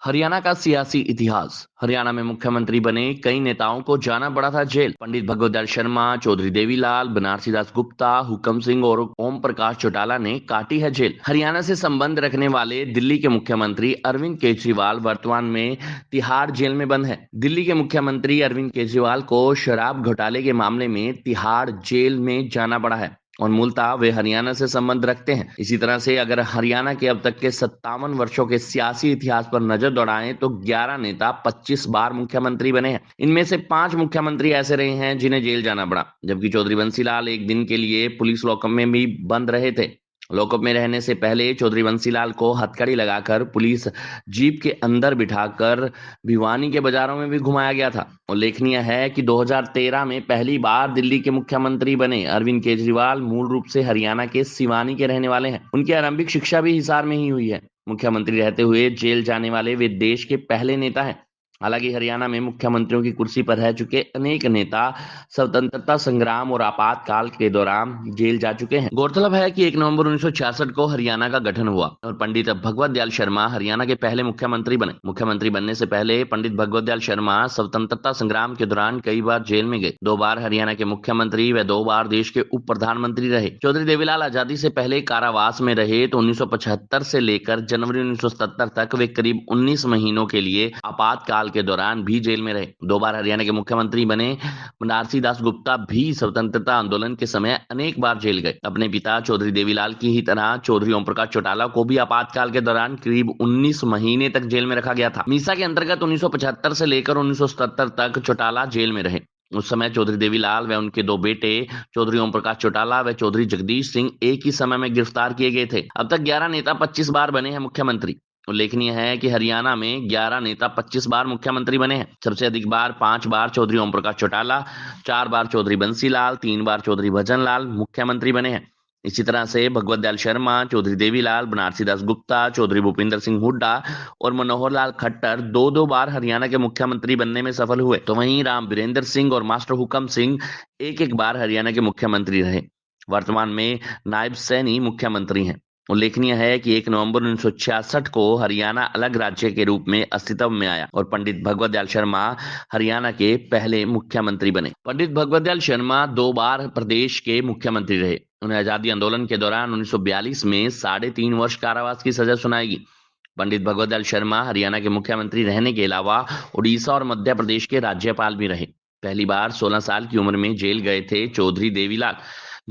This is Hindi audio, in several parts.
हरियाणा का सियासी इतिहास। हरियाणा में मुख्यमंत्री बने कई नेताओं को जाना पड़ा था जेल। पंडित भगवत दयाल शर्मा, चौधरी देवीलाल, बनारसी दास गुप्ता, हुकम सिंह और ओम प्रकाश चौटाला ने काटी है जेल। हरियाणा से संबंध रखने वाले दिल्ली के मुख्यमंत्री अरविंद केजरीवाल वर्तमान में तिहाड़ जेल में बंद है। दिल्ली के मुख्यमंत्री अरविंद केजरीवाल को शराब घोटाले के मामले में तिहाड़ जेल में जाना पड़ा है और मूलतः वे हरियाणा से संबंध रखते हैं। इसी तरह से अगर हरियाणा के अब तक के 57 वर्षों के सियासी इतिहास पर नजर दौड़ाएं तो 11 नेता 25 बार मुख्यमंत्री बने हैं। इनमें से 5 मुख्यमंत्री ऐसे रहे हैं जिन्हें जेल जाना पड़ा, जबकि चौधरी बंसीलाल एक दिन के लिए पुलिस लॉकअप में भी बंद रहे थे। लॉकअप में रहने से पहले चौधरी बंसीलाल को हथकड़ी लगाकर पुलिस जीप के अंदर बिठाकर भिवानी के बाजारों में भी घुमाया गया था। उल्लेखनीय है कि 2013 में पहली बार दिल्ली के मुख्यमंत्री बने अरविंद केजरीवाल मूल रूप से हरियाणा के सिवानी के रहने वाले हैं। उनकी आरंभिक शिक्षा भी हिसार में ही हुई है। मुख्यमंत्री रहते हुए जेल जाने वाले वे देश के पहले नेता हैं। हालांकि हरियाणा में मुख्यमंत्रियों की कुर्सी पर रह चुके अनेक नेता स्वतंत्रता संग्राम और आपातकाल के दौरान जेल जा चुके हैं। गौरतलब है कि 1 नवंबर 1966 को हरियाणा का गठन हुआ और पंडित भगवत दयाल शर्मा हरियाणा के पहले मुख्यमंत्री बने। मुख्यमंत्री बनने से पहले पंडित भगवत दयाल शर्मा स्वतंत्रता संग्राम के दौरान कई बार जेल में गए। 2 बार हरियाणा के मुख्यमंत्री व 2 बार देश के उप प्रधानमंत्री रहे। चौधरी देवीलाल आजादी से पहले कारावास में रहे तो 1975 से लेकर जनवरी 1977 तक वे करीब 19 महीनों के लिए आपातकाल के दौरान भी जेल में रहे। 2 बार हरियाणा के मुख्यमंत्री बने बनारसी दास गुप्ता भी स्वतंत्रता आंदोलन के समय अनेक बार जेल गए। अपने पिता चौधरी देवीलाल की ही तरह चौधरी ओम प्रकाश चौटाला को भी आपातकाल के दौरान करीब 19 महीने तक जेल में रखा गया था। मीसा के अंतर्गत 1975 से लेकर 1977 तक चौटाला जेल में रहे। उस समय चौधरी देवीलाल व उनके 2 बेटे चौधरी ओम प्रकाश चौटाला व चौधरी जगदीश सिंह एक ही समय में गिरफ्तार किए गए थे। अब तक 11 नेता 25 बार बने हैं मुख्यमंत्री। उल्लेखनीय है कि हरियाणा में 11 नेता 25 बार मुख्यमंत्री बने हैं। सबसे अधिक बार 5 बार चौधरी ओम प्रकाश चौटाला, 4 बार चौधरी बंसीलाल, 3 बार चौधरी भजनलाल मुख्यमंत्री बने हैं। इसी तरह से भगवत दयाल शर्मा, चौधरी देवीलाल, बनारसी दास गुप्ता, चौधरी भूपिंदर सिंह हुड्डा और मनोहर लाल खट्टर 2-2 बार हरियाणा के मुख्यमंत्री बनने में सफल हुए। तो वहीं राम वीरेंद्र सिंह और मास्टर हुकम सिंह एक बार हरियाणा के मुख्यमंत्री रहे। वर्तमान में नायब सैनी मुख्यमंत्री हैं। उल्लेखनीय है कि 1 नवंबर 1966 को हरियाणा अलग राज्य के रूप में अस्तित्व में आया और पंडित भगवत दयाल शर्मा हरियाणा के पहले मुख्यमंत्री बने। पंडित भगवत दयाल शर्मा 2 बार प्रदेश के मुख्यमंत्री रहे। उन्हें आजादी आंदोलन के दौरान 1942 में 3.5 वर्ष कारावास की सजा सुनाई गई। पंडित भगवत दयाल शर्मा हरियाणा के मुख्यमंत्री रहने के अलावा उड़ीसा और मध्य प्रदेश के राज्यपाल भी रहे। पहली बार 16 साल की उम्र में जेल गए थे चौधरी देवीलाल।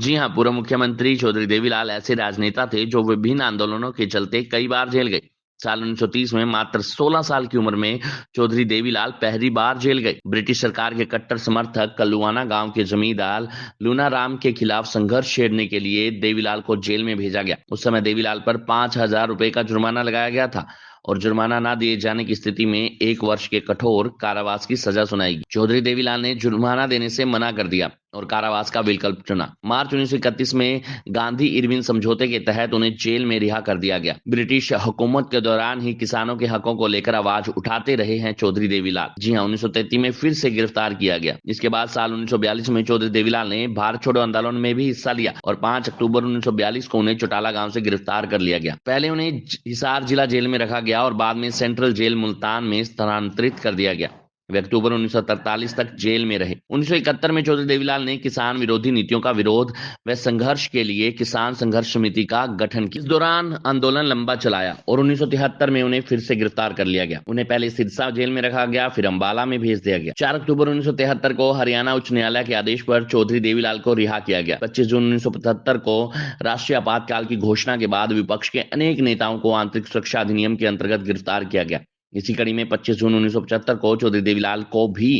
जी हां, पूर्व मुख्यमंत्री चौधरी देवीलाल ऐसे राजनेता थे जो विभिन्न आंदोलनों के चलते कई बार जेल गए। साल 1930 में मात्र 16 साल की उम्र में चौधरी देवीलाल पहली बार जेल गए। ब्रिटिश सरकार के कट्टर समर्थक कल्लुआना गांव के जमींदार लूनाराम के खिलाफ संघर्ष छेड़ने के लिए देवीलाल को जेल में भेजा गया। उस समय देवीलाल पर 5,000 रुपए का जुर्माना लगाया गया था और जुर्माना न दिए जाने की स्थिति में 1 वर्ष के कठोर कारावास की सजा सुनाई गई। चौधरी देवीलाल ने जुर्माना देने से मना कर दिया और कारावास का विकल्प चुना। मार्च 1931 में गांधी इरविन समझौते के तहत उन्हें जेल में रिहा कर दिया गया। ब्रिटिश हुकूमत के दौरान ही किसानों के हकों को लेकर आवाज उठाते रहे हैं चौधरी देवीलाल। जी हां, 1933 में फिर से गिरफ्तार किया गया। इसके बाद साल 1942 में चौधरी देवीलाल ने भारत छोड़ो आंदोलन में भी हिस्सा लिया और 5 अक्टूबर 1942 को उन्हें चौटाला गांव से गिरफ्तार कर लिया गया। पहले उन्हें हिसार जिला जेल में रखा गया और बाद में सेंट्रल जेल मुल्तान में स्थानांतरित कर दिया गया। वे अक्टूबर 1943 तक जेल में रहे। 1971 में चौधरी देवीलाल ने किसान विरोधी नीतियों का विरोध व संघर्ष के लिए किसान संघर्ष समिति का गठन किया। इस दौरान आंदोलन लंबा चलाया और 1973 में उन्हें फिर से गिरफ्तार कर लिया गया। उन्हें पहले सिरसा जेल में रखा गया, फिर अंबाला में भेज दिया गया। 4 अक्टूबर 1973 को हरियाणा उच्च न्यायालय के आदेश पर चौधरी देवीलाल को रिहा किया गया। 25 जून 1975 को राष्ट्रीय आपातकाल की घोषणा के बाद विपक्ष के अनेक नेताओं को आंतरिक सुरक्षा अधिनियम के अंतर्गत गिरफ्तार किया गया। इसी कड़ी में 25 जून 1975 को चौधरी देवीलाल को भी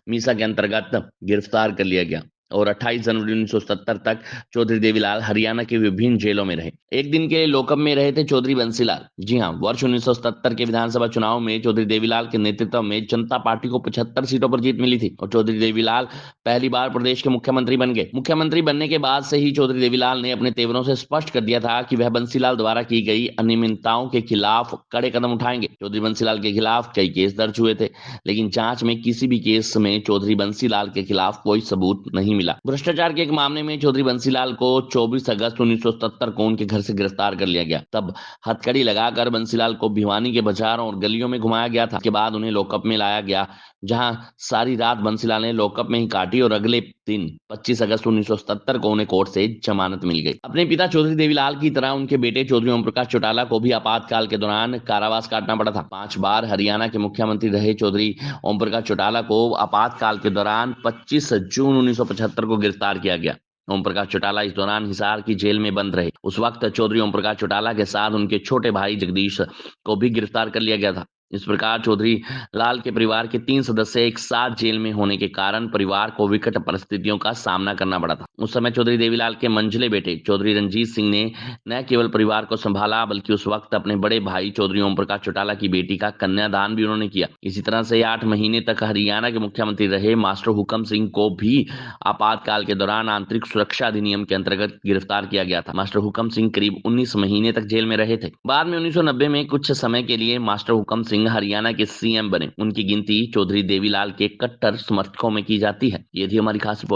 मीसा के अंतर्गत गिरफ्तार कर लिया गया और 28 जनवरी 1970 तक चौधरी देवीलाल हरियाणा के विभिन्न जेलों में रहे। एक दिन के लॉकअप में रहे थे चौधरी बंसीलाल। जी हां, वर्ष 1977 के विधानसभा चुनाव में चौधरी देवीलाल के नेतृत्व में जनता पार्टी को 75 सीटों पर जीत मिली थी और चौधरी देवीलाल पहली बार प्रदेश के मुख्यमंत्री बन गए। मुख्यमंत्री बनने के बाद से ही चौधरी देवीलाल ने अपने तेवरों से स्पष्ट कर दिया था कि वह बंसीलाल द्वारा की गई अनियमितताओं के खिलाफ कड़े कदम उठाएंगे। चौधरी बंसीलाल के खिलाफ कई केस दर्ज हुए थे, लेकिन जांच में किसी भी केस में चौधरी बंसीलाल के खिलाफ कोई सबूत नहीं मिला। भ्रष्टाचार के एक मामले में चौधरी बंसीलाल को 24 अगस्त 1977 को उनके घर से गिरफ्तार कर लिया गया। तब हथकड़ी लगाकर बंसीलाल को भिवानी के बाजारों और गलियों में घुमाया गया था। के बाद उन्हें लॉकअप में लाया गया, जहां सारी रात बंसीलाल ने लॉकअप में ही काटी और अगले दिन 25 अगस्त 1977 को उन्हें कोर्ट से जमानत मिल गई। अपने पिता चौधरी देवीलाल की तरह उनके बेटे चौधरी ओम प्रकाश चौटाला को भी आपातकाल के दौरान कारावास काटना पड़ा था। 5 बार हरियाणा के मुख्यमंत्री रहे चौधरी ओम प्रकाश चौटाला को आपातकाल के दौरान 25 जून 1975 को गिरफ्तार किया गया। ओम प्रकाश चौटाला इस दौरान हिसार की जेल में बंद रहे। उस वक्त चौधरी ओम प्रकाश चौटाला के साथ उनके छोटे भाई जगदीश को भी गिरफ्तार कर लिया गया था। इस प्रकार चौधरी लाल के परिवार के 3 सदस्य एक साथ जेल में होने के कारण परिवार को विकट परिस्थितियों का सामना करना पड़ा था। उस समय चौधरी देवीलाल के मंझले बेटे चौधरी रंजीत सिंह ने न केवल परिवार को संभाला, बल्कि उस वक्त अपने बड़े भाई चौधरी ओम प्रकाश चौटाला की बेटी का कन्यादान भी उन्होंने किया। इसी तरह से 8 महीने तक हरियाणा के मुख्यमंत्री रहे मास्टर हुकम सिंह को भी आपातकाल के दौरान आंतरिक सुरक्षा अधिनियम के अंतर्गत गिरफ्तार किया गया था। मास्टर हुकम सिंह करीब 19 महीने तक जेल में रहे थे। बाद में 1990 में कुछ समय के लिए मास्टर हुकम सिंह हरियाणा के सीएम बने। उनकी गिनती चौधरी देवीलाल के कट्टर समर्थकों में की जाती है। ये थी हमारी खास रिपोर्ट।